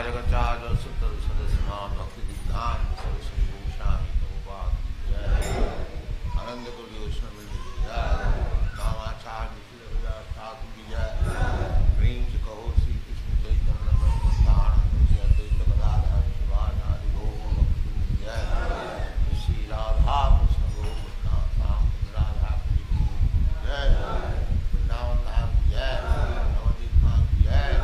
Jagacharya Sutta Sadasana Bhakti Vedanta Saraswati Goswami Prabhupada Jai Ananda Guru Vaishnava Jai Namacharya Srila Thakur Jai Prem Se Kaho Sri Krishna Chaitanya Nityananda Shri Advaita Gadadhar Shivana Adi Gaur Bhakti Jai Shri Radha Krishna Gaur Bhakti Radha Govind Jai Vrindavan Dham Jai Navadvip Dham Jai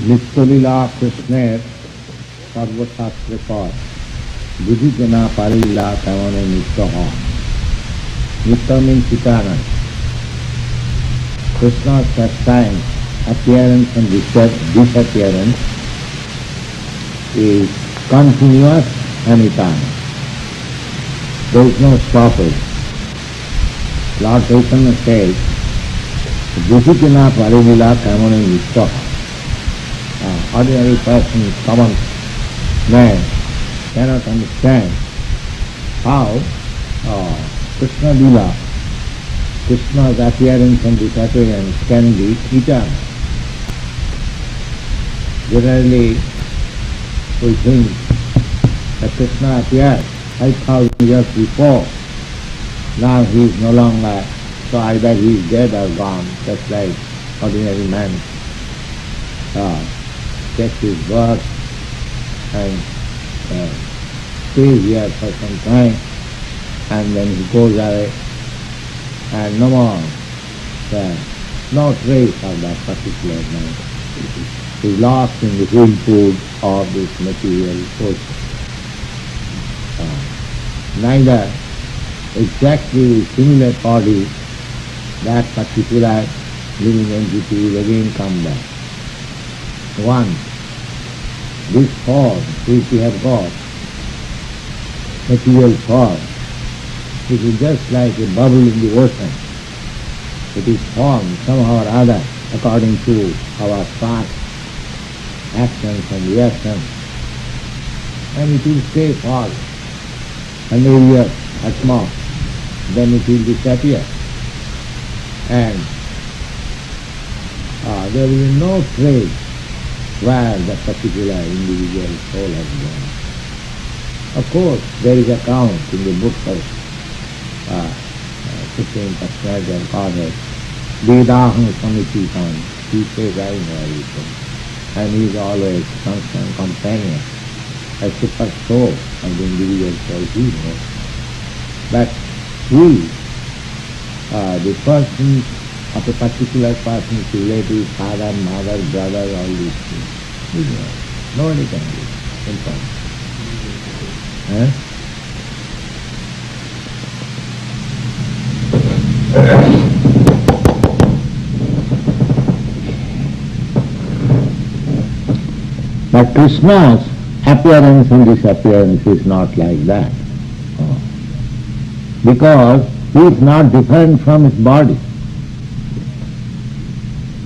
नित्यलीला कृष्णेर सर्वशास्त्र पर बुझिते ना पारिला तेमने नित्य हन. Nitya means eternal. Krishna's pastime, appearance and disappearance is continuous and eternal. There is no stoppage. Lord Chaitanya says, बुझिते ना पारिला तेमने नित्य हन. Ordinary person, common man, cannot understand how Krishna Lila, Krishna's appearance and disappearance can be eternal. Generally, we think that Krishna appeared 5,000 years before. Now he is no longer, so either he is dead or gone, just like ordinary man. Takes his birth and stays here for some time, and then he goes away, and no more, no trace of that particular man. He is lost in the whirlpool of this material ocean. Neither exactly similar body, that particular living entity will again come back. One, this form which we have got, material form, it is just like a bubble in the ocean. It is formed somehow or other according to our past actions and reactions, and it will stay for 100 years at most, then it will disappear. And there will be no trace where the particular individual soul has gone. Of course, there is a count in the book of Supreme Personality and Godhead, Vedaham Samititam, he says I know everything, and he is always constant companion, a super soul of the individual soul, he knows. But we, the person of a particular person's relative, father, mother, brother, all these things. We know. Nobody can do it. Impossible. But Krishna's appearance and disappearance is not like that. Because he is not different from his body.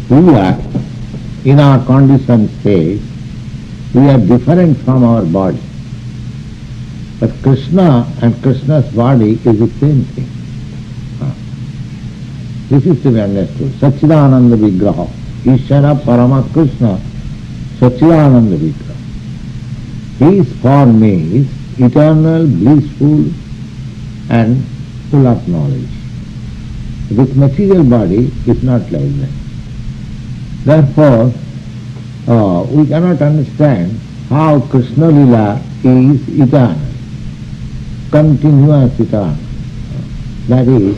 We are, in our conditioned state, we are different from our body. But Krishna and Krishna's body is the same thing. This is to be understood. Satchidananda Vigraha. Ishvara Parama Krishna Satchidananda Vigraha. His form is eternal, blissful and full of knowledge. This material body is not like that. Therefore, we cannot understand how Krishna Lila is eternal, continuous eternal. That is,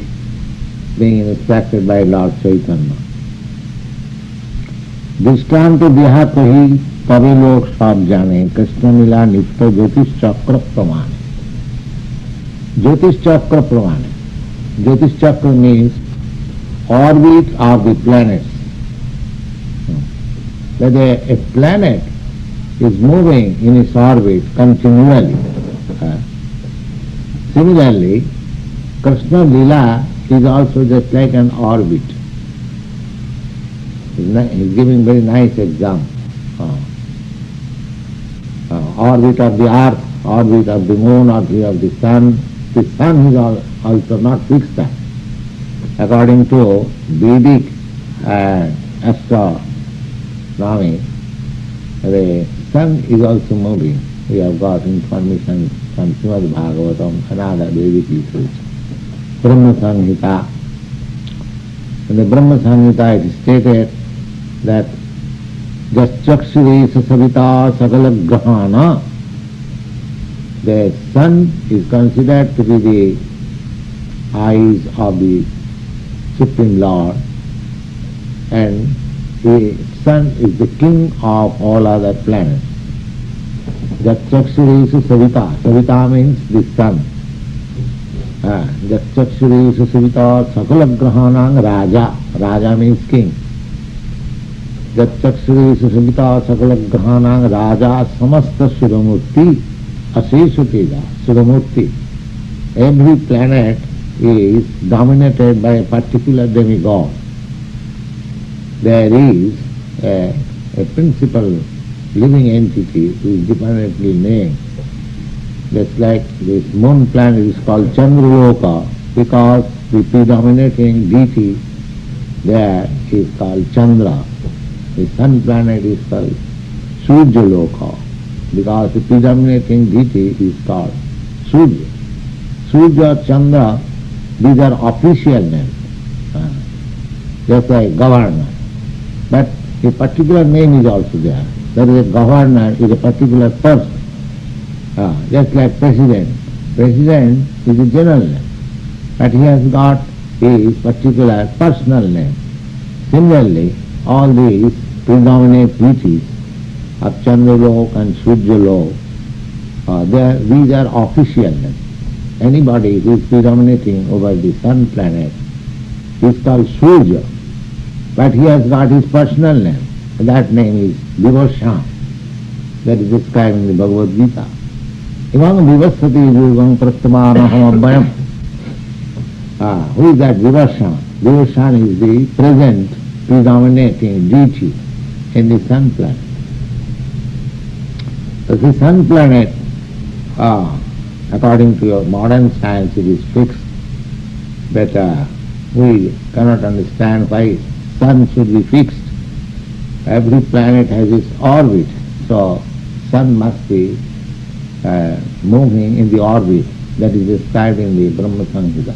being instructed by Lord Chaitanya. दृष्टांत दिया तो ही तभी लोग सब जाने कृष्ण लीला नित्य ज्योतिष चक्र प्रमाण. ज्योतिष चक्र प्रमाण. ज्योतिष चक्र means orbit of the planets. Whether a planet is moving in its orbit continually. Similarly, Krishna Lila is also just like an orbit. He's giving very nice example. Orbit of the earth, orbit of the moon, orbit of the sun. The sun is also not fixed time. According to Vedic astronomy, the sun is also moving. We have got information from Srimad Bhagavatam and other Vedic literature. Brahma Samhita. In the Brahma Samhita it is stated that Jaschakshiri Savita Sagala Grahana. The sun is considered to be the eyes of the Supreme Lord, and the sun is the king of all other planets. Jaschakshiri Savita. Savita means the sun. Jaschakshiri Savita Sakala Grahanang Raja. Raja means king. Jaschakshiri Savita Sakala Grahanang Raja Samasta Sudamurti Aseshuteja. Sudamurti. Every planet is dominated by a particular demigod. There is a principal living entity who is dependently named. Just like this moon planet is called Chandraloka because the predominating deity there is called Chandra. The sun planet is called Suryaloka because the predominating deity is called Surya. Surya, Chandra, these are official names, just like governor. But a particular name is also there. That is, a governor is a particular person. Just like president. President is a general name, but he has got his particular personal name. Similarly, all these predominant deities of Chandralok and Suryalok, these are official names. Anybody who is predominating over the sun planet is called Surya, but he has got his personal name. That name is Vivashan. That is described in the Bhagavad Gita. Imam Vivasati Vivang Prastamanaham Abhayam. Who is that Vivashan? Vivashan is the present predominating deity in the sun planet. So the sun planet, according to your modern science, it is fixed, but we cannot understand why sun should be fixed. Every planet has its orbit, so sun must be moving in the orbit that is described in the Brahma Samhita.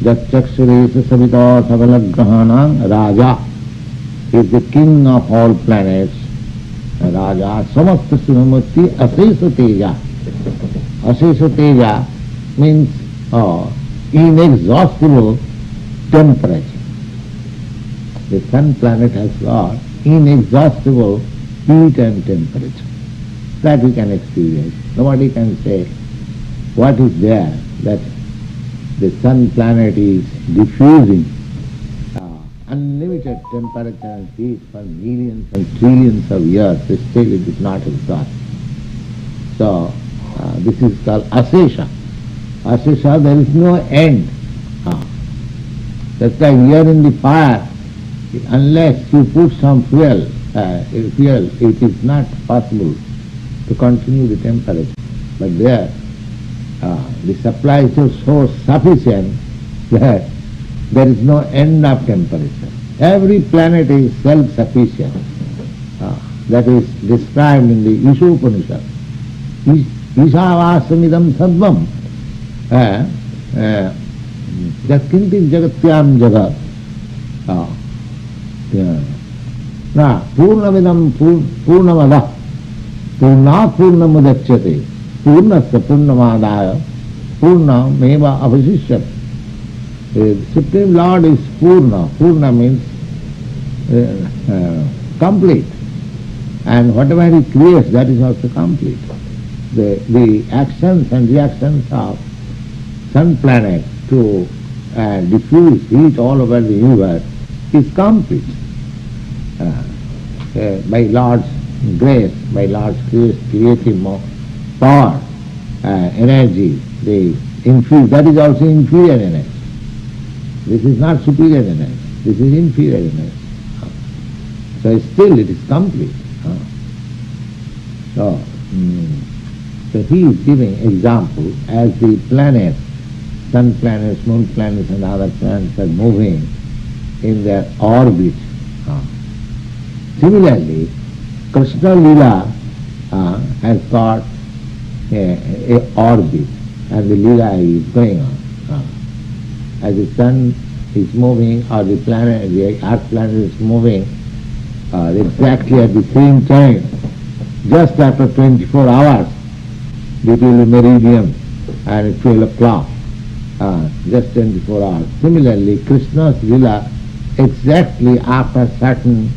Jaschakshari Savita Sagala Grahanang Raja is the king of all planets. Raja Samasta Sudamurti Asesa Teja. Asesa Teja means inexhaustible temperature. The sun planet has got inexhaustible heat and temperature. That we can experience. Nobody can say what is there that the sun planet is diffusing unlimited temperature and heat for millions and trillions of years. Still it is not exhausted. So this is called Asesha. Asesha, there is no end. That's why here in the fire, unless you put some fuel, it is not possible to continue the temperature. But there, the supply is so sufficient that there is no end of temperature. Every planet is self-sufficient. That is described in the Ishopanishad. Isavasamidam sadvam. Jaskinti jagatyam jagat. Purnamidam purnamada. Purnat purnamudachyate. Purnasya purnamadaya. Purnameva avasishyate. The Supreme Lord is Purna. Purna means complete. And whatever he creates, that is also complete. The actions and reactions of sun planet to diffuse heat all over the universe is complete. By Lord's grace, by Lord's creative power, energy, they infuse, that is also inferior energy. This is not superior energy, this is inferior energy. So still it is complete. So he is giving example as the planets, sun planets, moon planets and other planets are moving in their orbit. Similarly, Krishna Lila has got a orbit and the Lila is going on. As the sun is moving or the planet, the earth planet is moving exactly at the same time, just after 24 hours, between the meridian and 12 o'clock, just 24 hours. Similarly, Krishna's Lila exactly after certain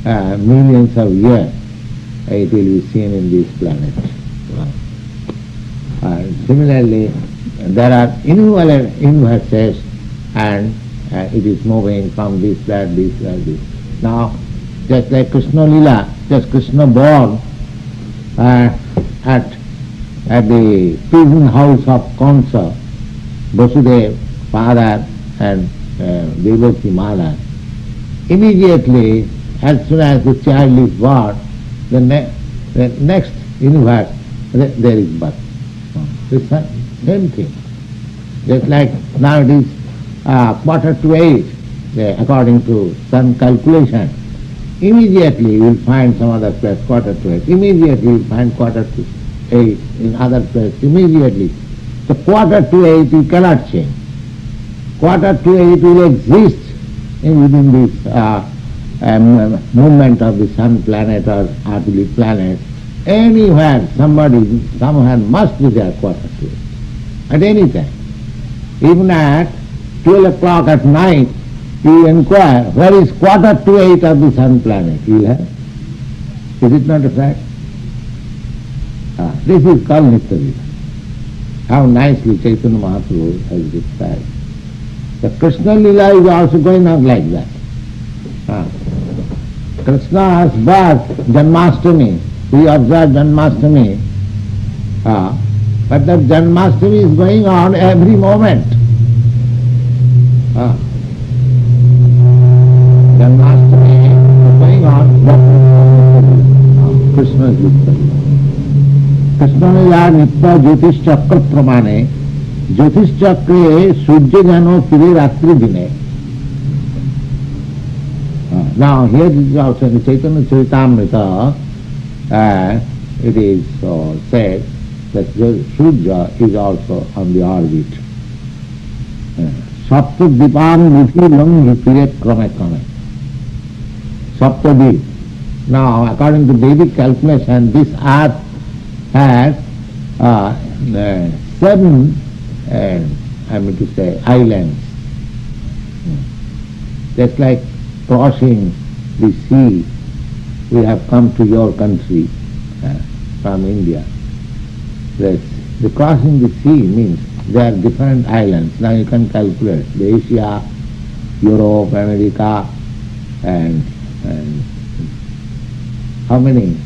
millions of years, it will be seen in this planet. Similarly, there are innumerable universes and it is moving from this, that, this. Now, just like Krishna Lila, just Krishna born at the prison house of Kansa, Vasudeva, father, and Devaki, mother. Immediately, as soon as the child is born, the next universe, there is birth. The same thing. Just like now it is 7:45, according to sun calculation. Immediately you will find some other place 7:45. Immediately you will find 7:45 in other place. Immediately. So 7:45 you cannot change. 7:45 will exist within this movement of the sun planet or earthly planet. Anywhere, somewhere must be there 7:45. At any time. Even at 12 o'clock at night, you inquire, where is 7:45 of the sun planet? You will have. Is it not a fact? This is called Nitya Lila. How nicely Chaitanya Mahaprabhu has described. The Krishna Lila is also going on like that. Krishna's birth, Janmashtami, we observe Janmashtami, but that Janmashtami is going on every moment. Janmashtami is going on Krishna's Nitya. Krishna Lila Nitya Jyotish Chakra Pramane, Jyotish Chakra Surya Jano Pire Ratri Dine. Now here is also in the Chaitanya Charitamrita, it is said that Surya is also on the orbit. Saptadipam Vithi Lang Vipiret Krame Krame. Saptadip. Now according to Vedic calculation, this earth has 7 islands. Just like crossing the sea, we have come to your country from India. The crossing the sea means there are different islands. Now you can calculate the Asia, Europe, America, and how many?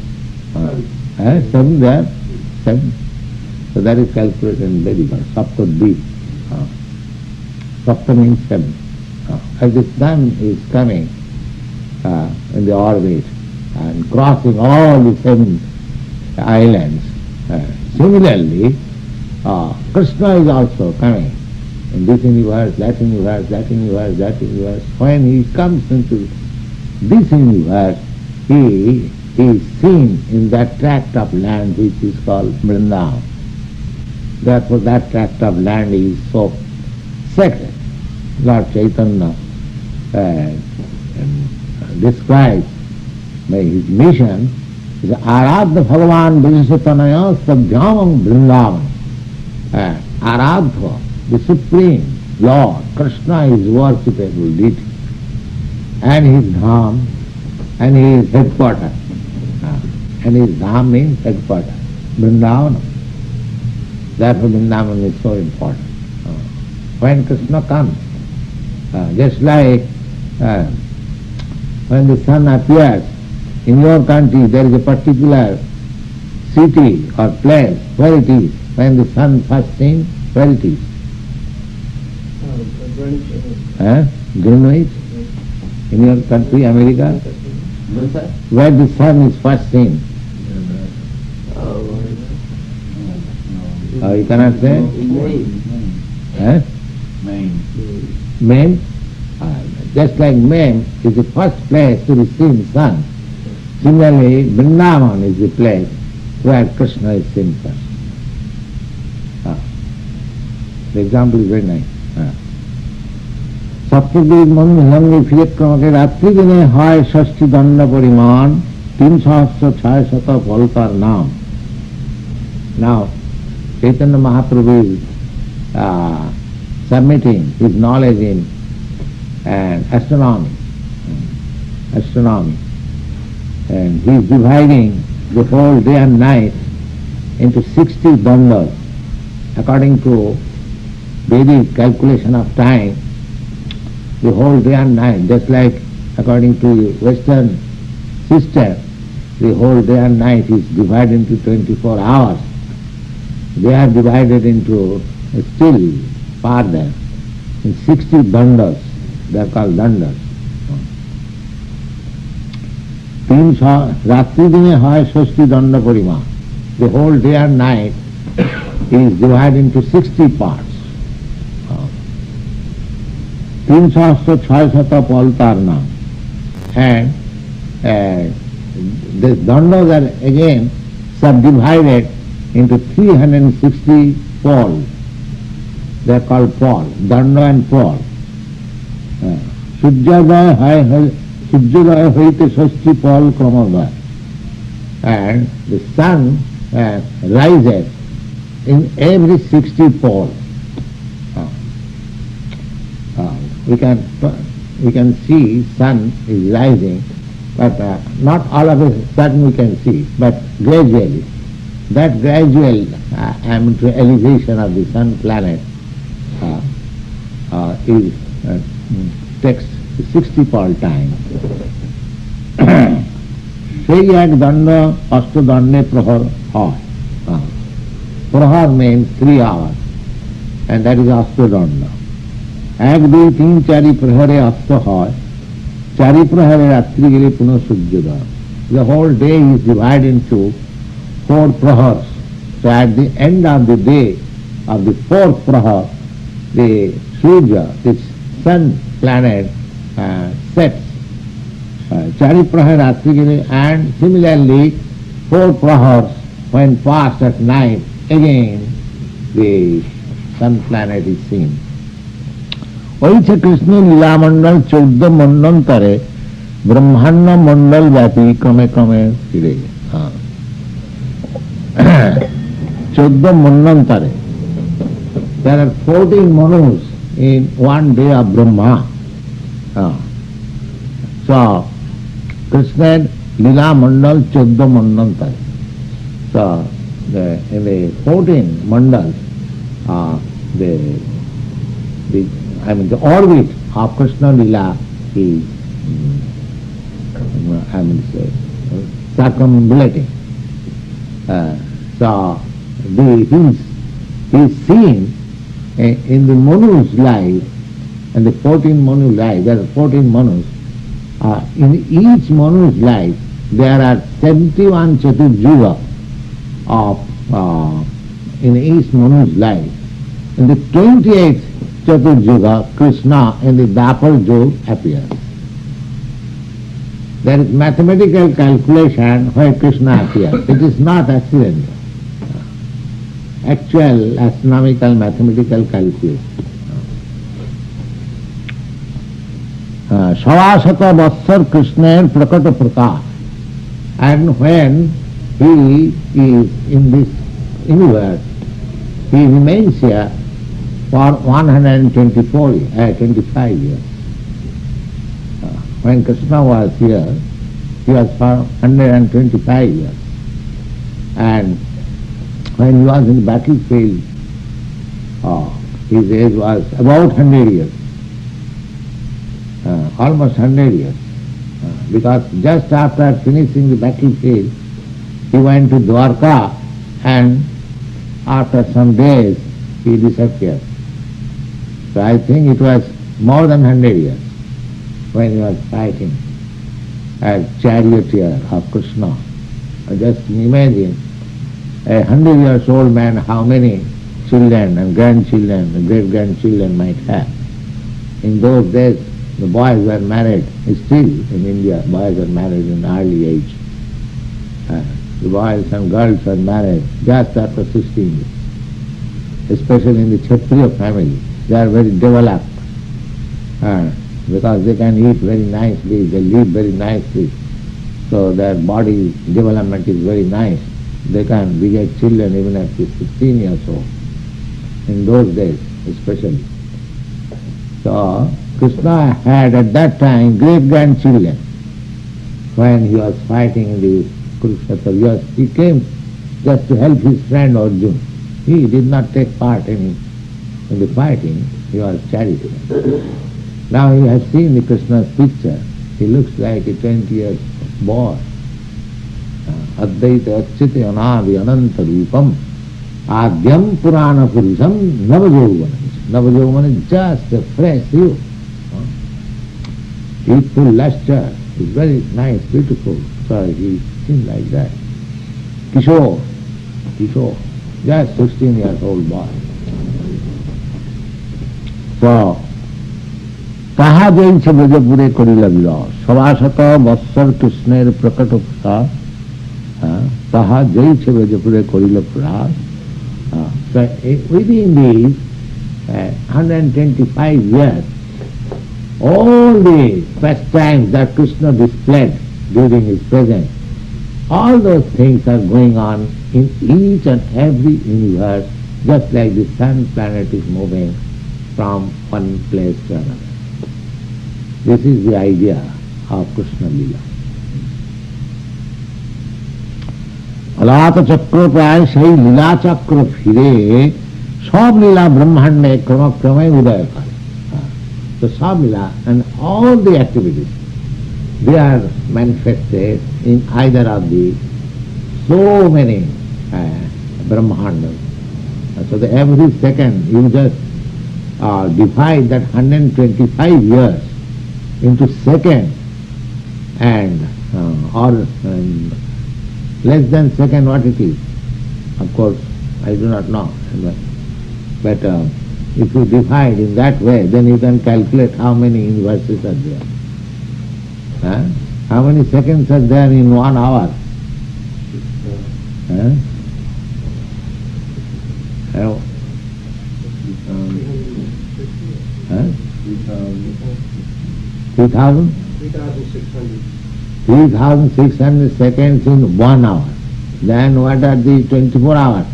7 there? 7. So that is calculated in Vedic. Saptadip. Sapta means 7. As the sun is coming in the orbit and crossing all the 7 islands, similarly, Krishna is also coming in this universe, that universe, that universe, that universe. When he comes into this universe, he is seen in that tract of land which is called Vrindavan. Therefore that tract of land is so sacred. Lord Chaitanya describes by his mission is Aradha Bhagavan Vijaysatanaya Sadhyamam Vrindavan. Aradha, the Supreme, Lord, Krishna is worshipable deity, and his Dham, and his headquarters. And his Dham means headquarters, Vrindavan. Therefore Vrindavan is so important. When Krishna comes, just like when the sun appears, in your country there is a particular city or place where it is. When the sun first seen, where it is? Greenwich? In your country, America? Where the sun is first seen? You cannot say? Maine? Just like Maine is the first place to receive sun. Similarly, Vrindavan is the place where Krishna is seen first. The example is very nice. सप्तद्वीप मंगल फिर क्रम के रात्रि दिने हाय षष्ठी दंड परिमाण 366 फल का नाम. Now, Chaitanya Mahaprabhu is submitting his knowledge in astronomy, and he is dividing the whole day and night into 60 dandas according to Vedic calculation of time. The whole day and night, just like according to Western system, the whole day and night is divided into 24 hours. They are divided into still farther in 60 dandas. They are called dandas. Ratri dine hoy Shashthi danda parima. The whole day and night is divided into 60 parts. 366 paltar naam. And the dandas are again subdivided into 360 pawls. They are called pawl, danda and pawl. Sujyodaya hoite Shashthi pawl kramadaya. And the sun rises in every 60 pawls. We can see sun is rising, but not all of a sudden we can see, but gradually. That gradual elevation of the sun planet takes 60 pawl time. Sei ek danda ashta dande prahar hoy. Prahar means 3 hours, and that is ashta danda. এক দুই তিন চারি প্রহরে অস্ত হয়, চারি প্রহরে রাত্রি গেলে পুনঃ সূর্যোদয়. The whole day is divided into 4 prahars. So at the end of the day of the 4th prahar, the Surya, this sun planet, sets. Chari prahar ratri gele, and similarly 4 prahars when passed at night, again the sun planet is seen. ওইছে Krishna লীলামণ্ডল 14 মন্বন্তরে ব্রহ্মাণ্ড মণ্ডল ব্যাপী ক্রমে ক্রমে ফিরে 14 মন্বন্তরে. There are 14 manus in one day of Brahma. So Krishna Lila Mandal 14 Mandantara. So in the 14 mandals, the orbit of Krishna Lila is circumambulating. So he is seen in the Manu's life, and the 14 Manu life. There are 14 Manus. In each Manu's life, there are 71 Chaturjuga of in each Manu's life. In the 28th Chaturjuga, Krishna in the Dapar Yug appears. There is mathematical calculation where Krishna appears. It is not accidental. Actual astronomical mathematical calculation. Savasata Vatsar Krishna Prakata Prakash. And when he is in this universe, he remains here for 25 years. When Krishna was here, he was for 125 years. And when he was in the battlefield, his age was about 100 years, almost 100 years. Because just after finishing the battlefield, he went to Dwarka, and after some days he disappeared. So I think it was more than 100 years when he was fighting as charioteer of Krishna. Just imagine a 100-year-old man, how many children and grandchildren and great-grandchildren might have. In those days, the boys were married. Still in India, boys are married in early age. The boys and girls are married just after 16 years. Especially in the Kshatriya family, they are very developed. Because they can eat very nicely, they live very nicely. So their body development is very nice. They can beget children even at 16 years old. In those days, especially. So Krishna had at that time great-grandchildren. When he was fighting in the Kurukshetra, he came just to help his friend Arjuna. He did not take part in the fighting. He was charity. Now he has seen the Krishna's picture. He looks like a 20 years boy. Advaita Achyate Anadi Ananta Rupam Adyam Purana Purusham Navajovana. Navajovana is just a fresh youth. Youthful luster is very nice, beautiful. So he seems like that. Kishore, just 16 years old boy. So, তাহা জৈছে ব্রজপুরে করিল বিরহ সভাশত বৎসর কৃষ্ণের প্রকট প্রসাদ তাহা জৈছে ব্রজপুরে করিল প্রসাদ. So within these 125 years, all the pastimes that Krishna displayed during his presence, all those things are going on in each and every universe, just like the sun planet is moving from one place to another. This is the idea of Krishna Lila. अलात चक्र प्राय সেই লীলা চক্র ফিরে সব লীলা ব্রহ্মাণ্ডে ক্রমক্রমে উদয় করে. So সব লীলা and all the activities, they are manifested in either of the so many brahmandas. So that every second you just divide that 125 years into second and or less than second, what it is. Of course, I do not know. But if you divide in that way, then you can calculate how many universes are there. How many seconds are there in 1 hour? Huh? 3,000? 3,600 seconds in 1 hour. Then what are the 24 hours?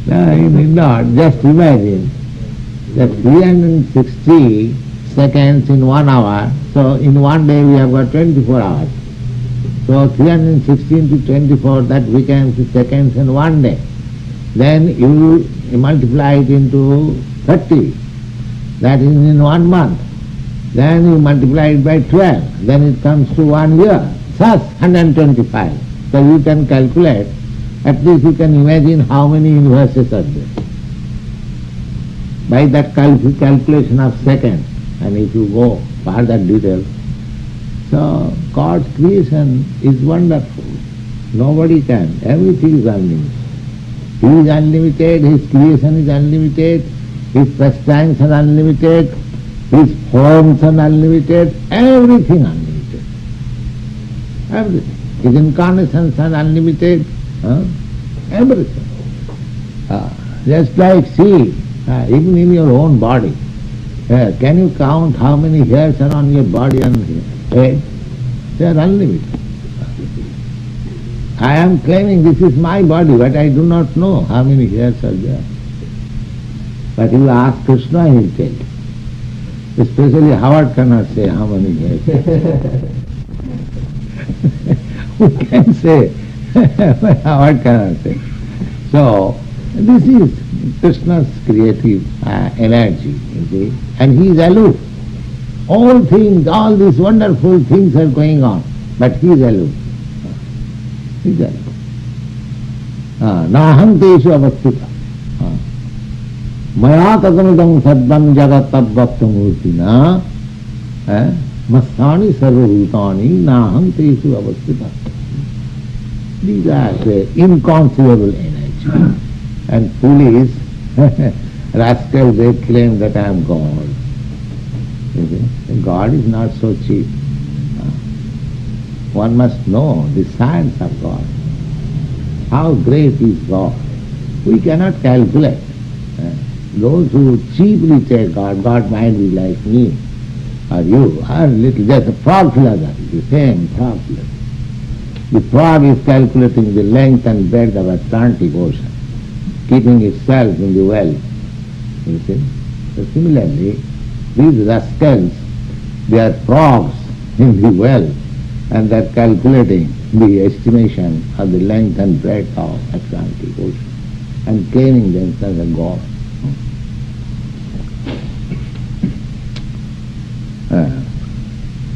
No, you need not. Just imagine that 360 seconds in 1 hour. So in 1 day we have got 24 hours. So 360 into 24, that becomes seconds in 1 day. Then you multiply it into 30. That is in 1 month. Then you multiply it by 12. Then it comes to 1 year. Thus 125. So you can calculate, at least you can imagine how many universes are there. By that calculation of seconds, and if you go further detail, so God's creation is wonderful. Nobody can. Everything is unlimited. He is unlimited, His creation is unlimited, His pastimes are unlimited, His forms are unlimited, everything unlimited. Everything. His incarnations are unlimited, everything. Just like see, even in your own body, can you count how many hairs are on your body and head? They are unlimited. I am claiming this is my body, but I do not know how many hairs are there. But you ask Krishna, he will tell you. Especially Howard cannot say how many hairs. Who can say? But Howard cannot say. So, this is Krishna's creative energy, you see, and he is aloof. All things, all these wonderful things are going on, but he is aloof. He is aloof. Naham teshu avasthita. Maya tatamidam saddam jagatabhaktamurtina masthani sarvabhutani naham teshu avasthita. These are the inconceivable energy. And foolish rascals, they claim that I am God. You see? God is not so cheap. One must know the science of God. How great is God? We cannot calculate. Those who cheaply take God, God might be like me or you, or little, just a frog philosophy, the same frog philosophy. The frog is calculating the length and breadth of Atlantic Ocean, keeping itself in the well. You see? So similarly, these rascals, they are frogs in the well, and they are calculating the estimation of the length and breadth of Atlantic Ocean and claiming themselves a God.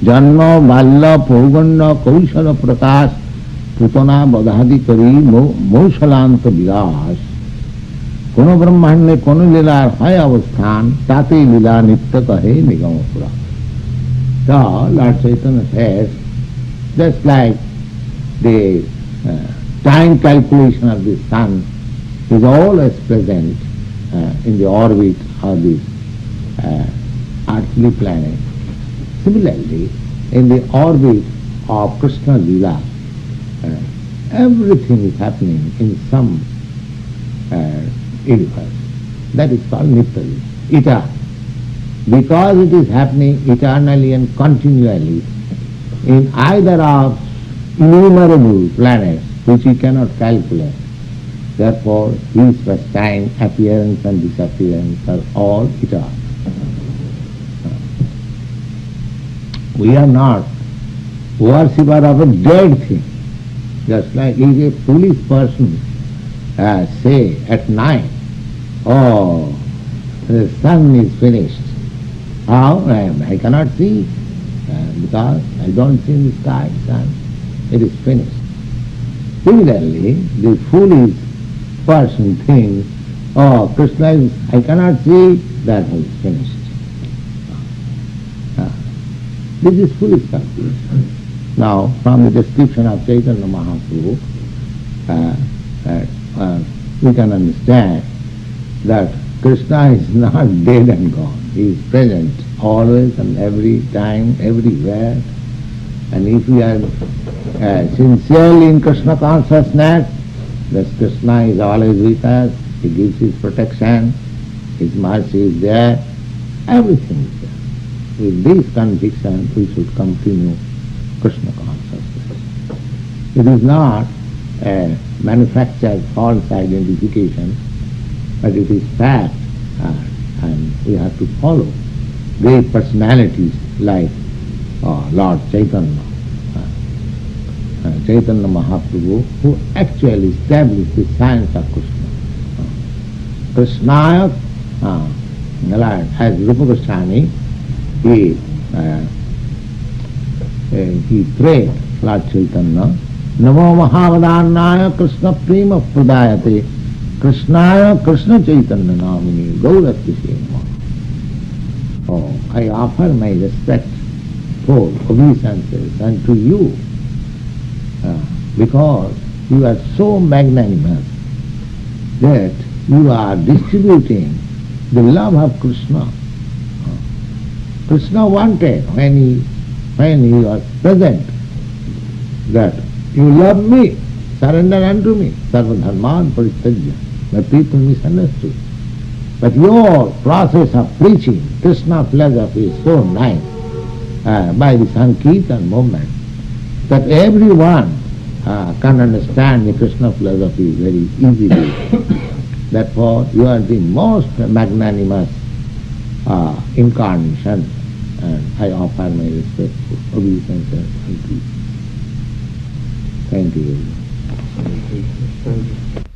Janma, Balla, Poganda, Kaushala, Prakash, Putana, Badhadi Kari, Mausalanta Vilas, Kono Brahmane, Kono Lila, Haya Avasthan, Tati Lila, Nitya Kahe, Nigamapura. So, Lord Chaitanya says, just like the time calculation of the sun is always present in the orbit of this earthly planet, similarly, in the orbit of Krishna Lila, everything is happening in some universe. That is called Nitya, eternal. Because it is happening eternally and continually in either of innumerable planets which you cannot calculate. Therefore, his pastime, appearance and disappearance are all eternal. We are not worshipper of a dead thing. Just like if a foolish person say at night, oh, the sun is finished. How? I cannot see because I don't see in the sky, sun. It is finished. Similarly, the foolish person thinks, oh, Krishna is, I cannot see, that is finished. This is foolish calculation. Now, from the description of Chaitanya Mahaprabhu, we can understand that Krishna is not dead and gone. He is present always and every time, everywhere. And if we are sincerely in Krishna consciousness, thus Krishna is always with us. He gives his protection, his mercy is there, everything is there. With this conviction, we should continue Krishna consciousness. It is not a manufactured false identification, but it is fact, and we have to follow great personalities like Lord Chaitanya, Chaitanya Mahaprabhu, who actually established the science of Krishna. Krishnaya, as Rupa Goswami, he prayed Lord Chaitanya, Namo Mahavadannaya Krishna Prema Pradayate Krishnaya Krishna Chaitanya Namini Gauratishe Namaha. Oh, I offer my respectful obeisances unto you because you are so magnanimous that you are distributing the love of Krishna. Krishna wanted when he was present that you love me, surrender unto me, sarva dharman parityajya. But people misunderstood. But your process of preaching Krishna philosophy is so nice by the Sankirtan movement that everyone can understand the Krishna philosophy very easily. Therefore, you are the most magnanimous incarnation, and I offer my respectful obeisances unto you. Thank you very much. Thank you.